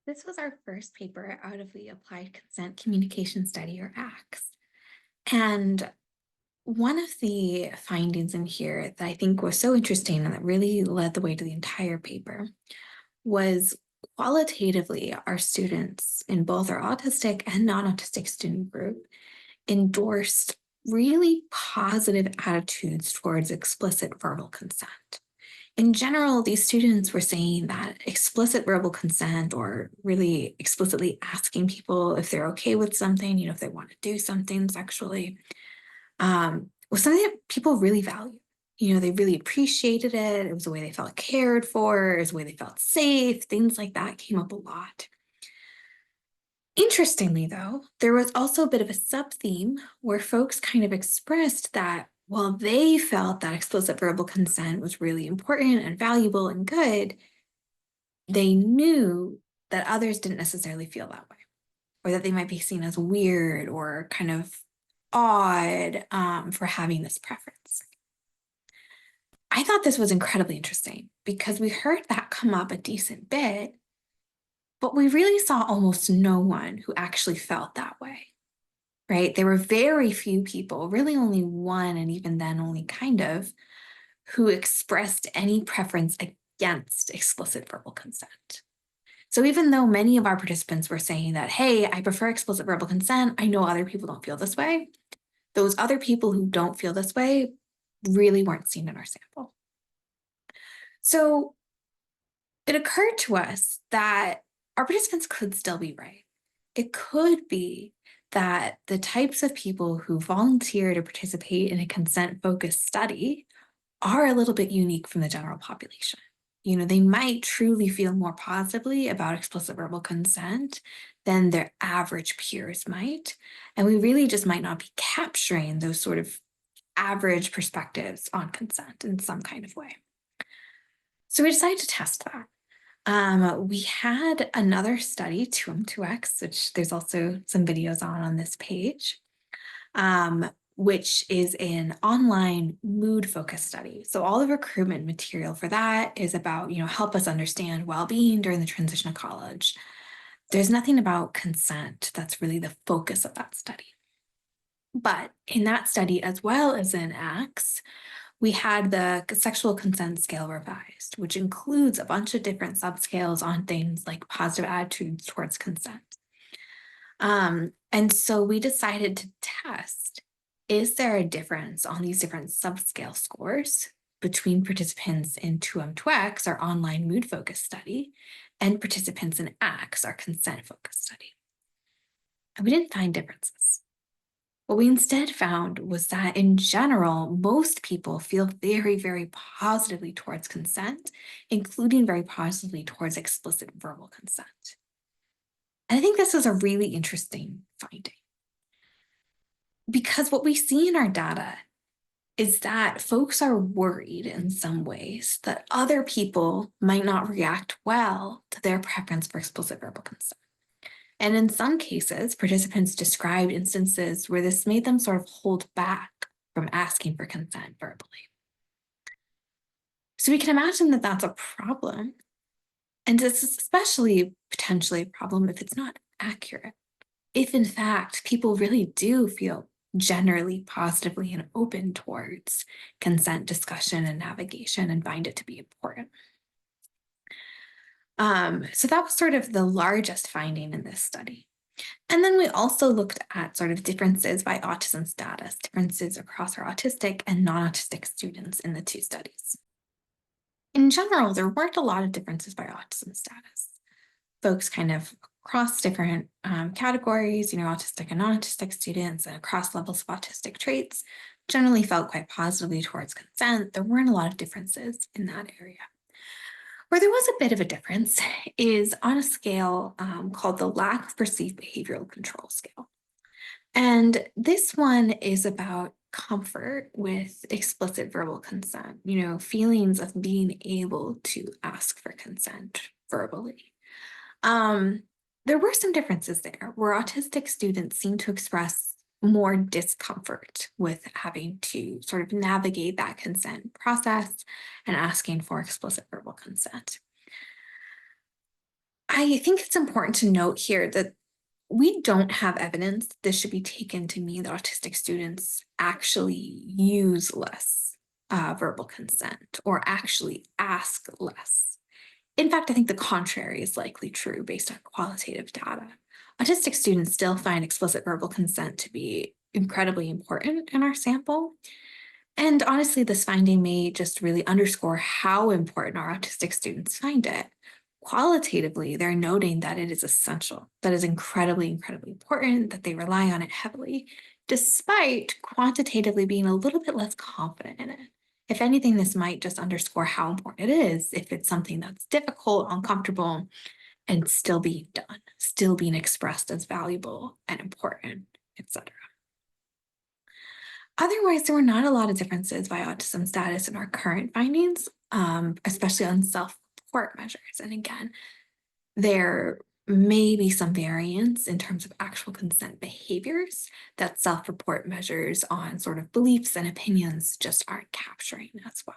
This was our first paper out of the Applied Consent Communication Study, or ACTS. And one of the findings in here that I think was so interesting and that really led the way to the entire paper was qualitatively our students in both our autistic and non-autistic student group endorsed really positive attitudes towards explicit verbal consent. In general, these students were saying that explicit verbal consent, or really explicitly asking people if they're okay with something, if they want to do something sexually, was something that people really value. They really appreciated it. It was a way they felt cared for. It was a way they felt safe. Things like that came up a lot. Interestingly, though, there was also a bit of a sub-theme where folks kind of expressed that while they felt that explicit verbal consent was really important and valuable and good, they knew that others didn't necessarily feel that way, or that they might be seen as weird or kind of odd for having this preference. I thought this was incredibly interesting because we heard that come up a decent bit, but we really saw almost no one who actually felt that way. Right? There were very few people, really only one, and even then only kind of, who expressed any preference against explicit verbal consent. So even though many of our participants were saying that, hey, I prefer explicit verbal consent, I know other people don't feel this way, those other people who don't feel this way really weren't seen in our sample. So it occurred to us that our participants could still be right. It could be that the types of people who volunteer to participate in a consent-focused study are a little bit unique from the general population. They might truly feel more positively about explicit verbal consent than their average peers might. And we really just might not be capturing those sort of average perspectives on consent in some kind of way. So we decided to test that. We had another study, 2M2X, which there's also some videos on this page, which is an online mood-focused study. So all the recruitment material for that is about, help us understand well-being during the transition to college. There's nothing about consent that's really the focus of that study. But in that study, as well as in ACTS, we had the sexual consent scale revised, which includes a bunch of different subscales on things like positive attitudes towards consent. And so we decided to test, is there a difference on these different subscale scores between participants in 2M2X, our online mood-focused study, and participants in ACTS, our consent-focused study? And we didn't find differences. What we instead found was that in general, most people feel very, very positively towards consent, including very positively towards explicit verbal consent. And I think this is a really interesting finding, because what we see in our data is that folks are worried in some ways that other people might not react well to their preference for explicit verbal consent. And in some cases, participants described instances where this made them sort of hold back from asking for consent verbally. So we can imagine that that's a problem. And it's especially potentially a problem if it's not accurate. If in fact, people really do feel generally positively and open towards consent discussion and navigation and find it to be important. So that was sort of the largest finding in this study. And then we also looked at sort of differences by autism status, differences across our autistic and non-autistic students in the two studies. In general, there weren't a lot of differences by autism status. Folks kind of across different categories, autistic and non-autistic students, and across levels of autistic traits, generally felt quite positively towards consent. There weren't a lot of differences in that area. Where there was a bit of a difference is on a scale called the Lack of Perceived Behavioral Control scale. And this one is about comfort with explicit verbal consent, feelings of being able to ask for consent verbally. There were some differences there where autistic students seem to express more discomfort with having to sort of navigate that consent process and asking for explicit verbal consent. I I think it's important to note here that we don't have evidence this should be taken to mean that autistic students actually use less verbal consent or actually ask less. In fact, I think the contrary is likely true based on qualitative data. Autistic students still find explicit verbal consent to be incredibly important in our sample. And honestly, this finding may just really underscore how important our autistic students find it. Qualitatively, they're noting that it is essential, that is incredibly, incredibly important, that they rely on it heavily, despite quantitatively being a little bit less confident in it. If anything, this might just underscore how important it is if it's something that's difficult, uncomfortable, and still being done, still being expressed as valuable and important, etc. Otherwise, there were not a lot of differences by autism status in our current findings, especially on self-report measures. And again, there may be some variance in terms of actual consent behaviors that self-report measures on sort of beliefs and opinions just aren't capturing as well.